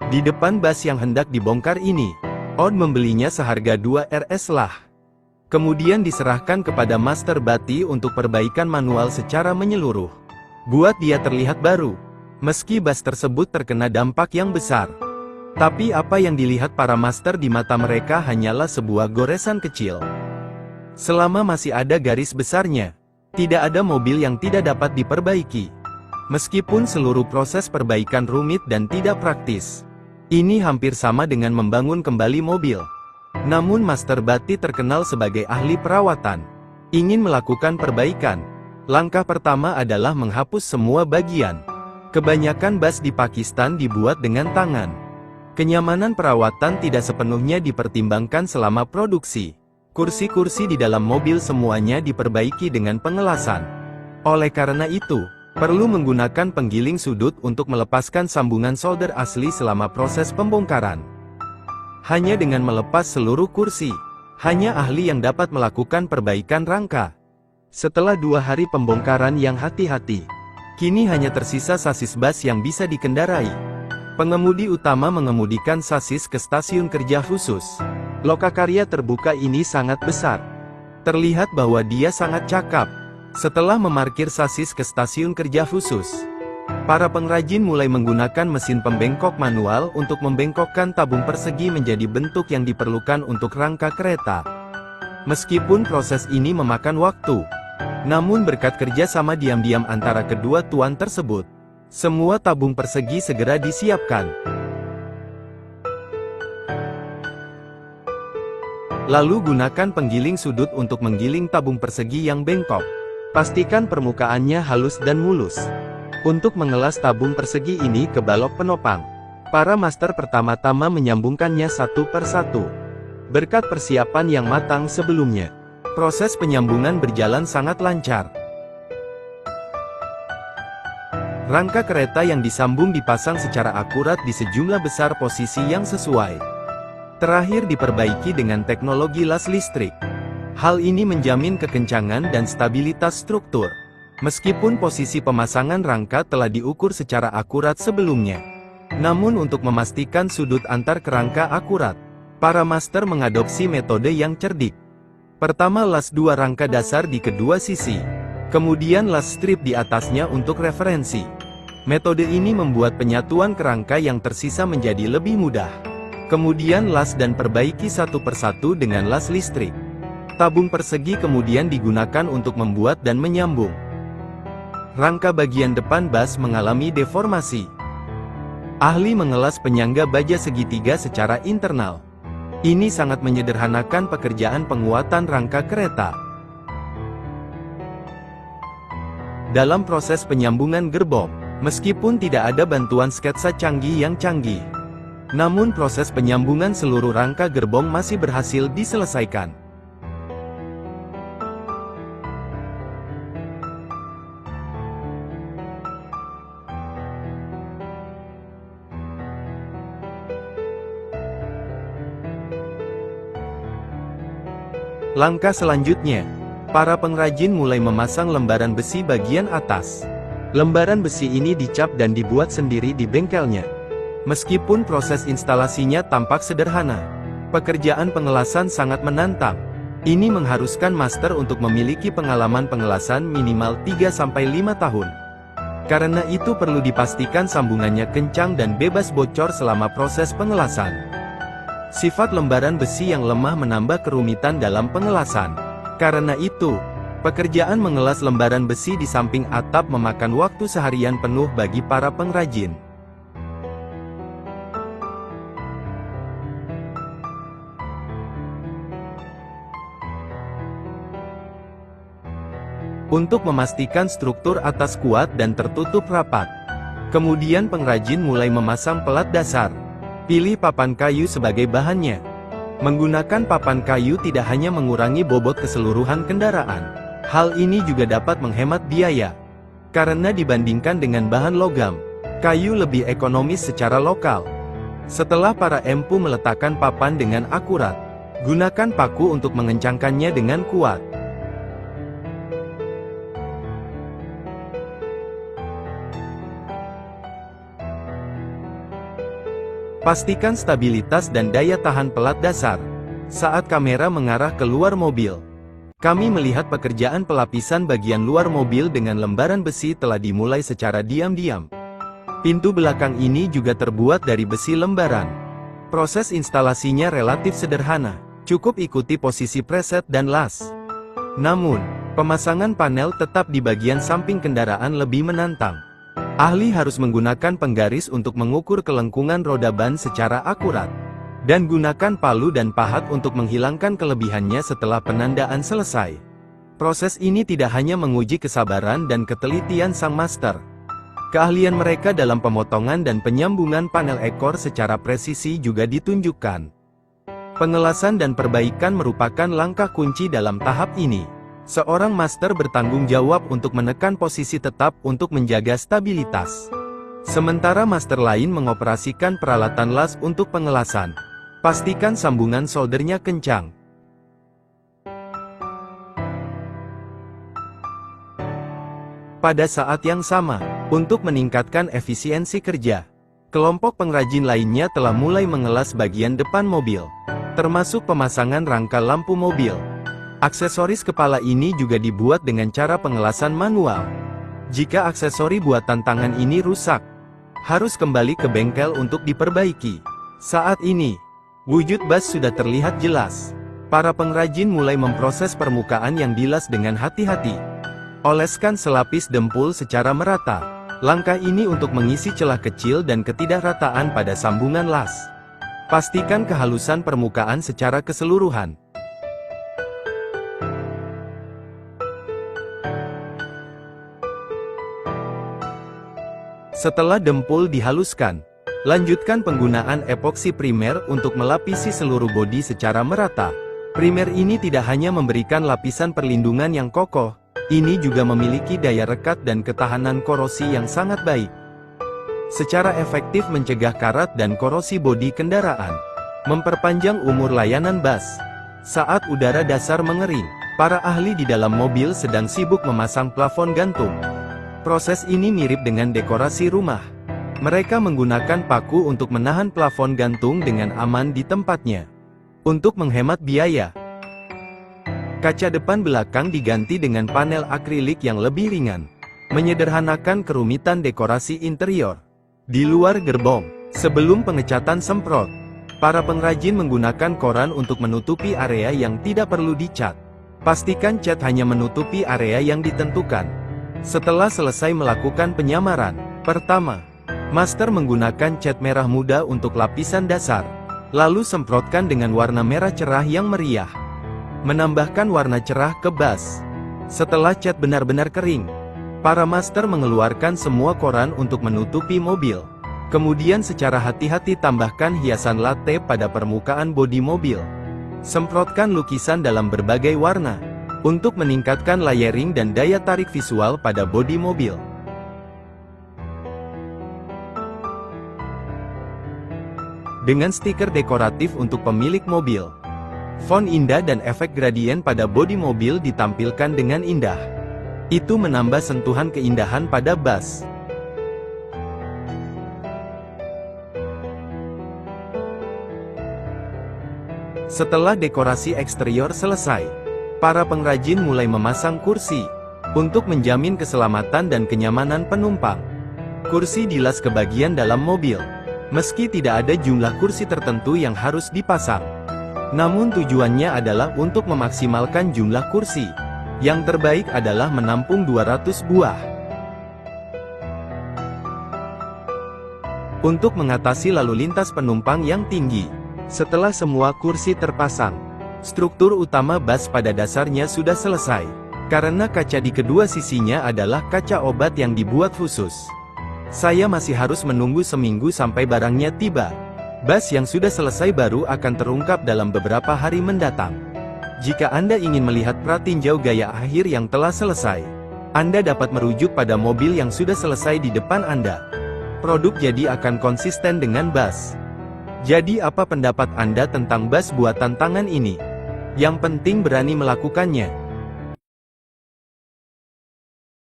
Di depan bas yang hendak dibongkar ini, Odd membelinya seharga 2 RS lah. Kemudian diserahkan kepada Master Bati untuk perbaikan manual secara menyeluruh. Buat dia terlihat baru. Meski bas tersebut terkena dampak yang besar. Tapi apa yang dilihat para master di mata mereka hanyalah sebuah goresan kecil. Selama masih ada garis besarnya, tidak ada mobil yang tidak dapat diperbaiki. Meskipun seluruh proses perbaikan rumit dan tidak praktis. Ini hampir sama dengan membangun kembali mobil. Namun Master Bati terkenal sebagai ahli perawatan. Ingin melakukan perbaikan. Langkah pertama adalah menghapus semua bagian. Kebanyakan bas di Pakistan dibuat dengan tangan. Kenyamanan perawatan tidak sepenuhnya dipertimbangkan selama produksi. Kursi-kursi di dalam mobil semuanya diperbaiki dengan pengelasan. Oleh karena itu, perlu menggunakan penggiling sudut untuk melepaskan sambungan solder asli selama proses pembongkaran. Hanya dengan melepas seluruh kursi, hanya ahli yang dapat melakukan perbaikan rangka. Setelah 2 hari pembongkaran yang hati-hati, kini hanya tersisa sasis bas yang bisa dikendarai. Pengemudi utama mengemudikan sasis ke stasiun kerja khusus. Lokakarya terbuka ini sangat besar. Terlihat bahwa dia sangat cakap. Setelah memarkir sasis ke stasiun kerja khusus, para pengrajin mulai menggunakan mesin pembengkok manual untuk membengkokkan tabung persegi menjadi bentuk yang diperlukan untuk rangka kereta. Meskipun proses ini memakan waktu, namun berkat kerjasama diam-diam antara kedua tuan tersebut, semua tabung persegi segera disiapkan. Lalu gunakan penggiling sudut untuk menggiling tabung persegi yang bengkok. Pastikan permukaannya halus dan mulus. Untuk mengelas tabung persegi ini ke balok penopang, para master pertama-tama menyambungkannya satu per satu. Berkat persiapan yang matang sebelumnya, proses penyambungan berjalan sangat lancar. Rangka kereta yang disambung dipasang secara akurat di sejumlah besar posisi yang sesuai. Terakhir diperbaiki dengan teknologi las listrik. Hal ini menjamin kekencangan dan stabilitas struktur. Meskipun posisi pemasangan rangka telah diukur secara akurat sebelumnya. Namun untuk memastikan sudut antar kerangka akurat, para master mengadopsi metode yang cerdik. Pertama las 2 rangka dasar di kedua sisi. Kemudian las strip di atasnya untuk referensi. Metode ini membuat penyatuan kerangka yang tersisa menjadi lebih mudah. Kemudian las dan perbaiki satu persatu dengan las listrik. Tabung persegi kemudian digunakan untuk membuat dan menyambung. Rangka bagian depan bas mengalami deformasi. Ahli mengelas penyangga baja segitiga secara internal. Ini sangat menyederhanakan pekerjaan penguatan rangka kereta. Dalam proses penyambungan gerbong, meskipun tidak ada bantuan sketsa canggih yang canggih, namun proses penyambungan seluruh rangka gerbong masih berhasil diselesaikan. Langkah selanjutnya, para pengrajin mulai memasang lembaran besi bagian atas. Lembaran besi ini dicap dan dibuat sendiri di bengkelnya. Meskipun proses instalasinya tampak sederhana, pekerjaan pengelasan sangat menantang. Ini mengharuskan master untuk memiliki pengalaman pengelasan minimal 3-5 tahun. Karena itu perlu dipastikan sambungannya kencang dan bebas bocor selama proses pengelasan. Sifat lembaran besi yang lemah menambah kerumitan dalam pengelasan. Karena itu, pekerjaan mengelas lembaran besi di samping atap memakan waktu seharian penuh bagi para pengrajin. Untuk memastikan struktur atas kuat dan tertutup rapat. Kemudian pengrajin mulai memasang pelat dasar. Pilih papan kayu sebagai bahannya. Menggunakan papan kayu tidak hanya mengurangi bobot keseluruhan kendaraan. Hal ini juga dapat menghemat biaya. Karena dibandingkan dengan bahan logam, kayu lebih ekonomis secara lokal. Setelah para empu meletakkan papan dengan akurat, gunakan paku untuk mengencangkannya dengan kuat. Pastikan stabilitas dan daya tahan pelat dasar. Saat kamera mengarah ke luar mobil, kami melihat pekerjaan pelapisan bagian luar mobil dengan lembaran besi telah dimulai secara diam-diam. Pintu belakang ini juga terbuat dari besi lembaran. Proses instalasinya relatif sederhana, cukup ikuti posisi preset dan las. Namun, pemasangan panel tetap di bagian samping kendaraan lebih menantang. Ahli harus menggunakan penggaris untuk mengukur kelengkungan roda ban secara akurat. Dan gunakan palu dan pahat untuk menghilangkan kelebihannya setelah penandaan selesai. Proses ini tidak hanya menguji kesabaran dan ketelitian sang master. Keahlian mereka dalam pemotongan dan penyambungan panel ekor secara presisi juga ditunjukkan. Pengelasan dan perbaikan merupakan langkah kunci dalam tahap ini. Seorang master bertanggung jawab untuk menekan posisi tetap untuk menjaga stabilitas. Sementara master lain mengoperasikan peralatan las untuk pengelasan. Pastikan sambungan soldernya kencang. Pada saat yang sama, untuk meningkatkan efisiensi kerja, kelompok pengrajin lainnya telah mulai mengelas bagian depan mobil, termasuk pemasangan rangka lampu mobil. Aksesoris kepala ini juga dibuat dengan cara pengelasan manual. Jika aksesori buatan tangan ini rusak, harus kembali ke bengkel untuk diperbaiki. Saat ini, wujud bas sudah terlihat jelas. Para pengrajin mulai memproses permukaan yang dilas dengan hati-hati. Oleskan selapis dempul secara merata. Langkah ini untuk mengisi celah kecil dan ketidakrataan pada sambungan las. Pastikan kehalusan permukaan secara keseluruhan. Setelah dempul dihaluskan, lanjutkan penggunaan epoksi primer untuk melapisi seluruh bodi secara merata. Primer ini tidak hanya memberikan lapisan perlindungan yang kokoh, ini juga memiliki daya rekat dan ketahanan korosi yang sangat baik. Secara efektif mencegah karat dan korosi bodi kendaraan. Memperpanjang umur layanan bas. Saat udara dasar mengering, para ahli di dalam mobil sedang sibuk memasang plafon gantung. Proses ini mirip dengan dekorasi rumah. Mereka menggunakan paku untuk menahan plafon gantung dengan aman di tempatnya. Untuk menghemat biaya, kaca depan belakang diganti dengan panel akrilik yang lebih ringan, menyederhanakan kerumitan dekorasi interior. Di luar gerbong, sebelum pengecatan semprot, para pengrajin menggunakan koran untuk menutupi area yang tidak perlu dicat. Pastikan cat hanya menutupi area yang ditentukan. Setelah selesai melakukan penyamaran, pertama, master menggunakan cat merah muda untuk lapisan dasar, lalu semprotkan dengan warna merah cerah yang meriah. Menambahkan warna cerah ke bas. Setelah cat benar-benar kering, para master mengeluarkan semua koran untuk menutupi mobil. Kemudian secara hati-hati tambahkan hiasan latte pada permukaan bodi mobil. Semprotkan lukisan dalam berbagai warna, untuk meningkatkan layering dan daya tarik visual pada bodi mobil. Dengan stiker dekoratif untuk pemilik mobil, font indah dan efek gradien pada bodi mobil ditampilkan dengan indah. Itu menambah sentuhan keindahan pada bas. Setelah dekorasi eksterior selesai, para pengrajin mulai memasang kursi, untuk menjamin keselamatan dan kenyamanan penumpang. Kursi dilas ke bagian dalam mobil, meski tidak ada jumlah kursi tertentu yang harus dipasang. Namun tujuannya adalah untuk memaksimalkan jumlah kursi. Yang terbaik adalah menampung 200 buah. Untuk mengatasi lalu lintas penumpang yang tinggi, setelah semua kursi terpasang, struktur utama bas pada dasarnya sudah selesai, karena kaca di kedua sisinya adalah kaca obat yang dibuat khusus. Saya masih harus menunggu seminggu sampai barangnya tiba. Bas yang sudah selesai baru akan terungkap dalam beberapa hari mendatang. Jika Anda ingin melihat pratinjau gaya akhir yang telah selesai, Anda dapat merujuk pada mobil yang sudah selesai di depan Anda. Produk jadi akan konsisten dengan bas. Jadi apa pendapat Anda tentang bas buatan tangan ini? Yang penting berani melakukannya.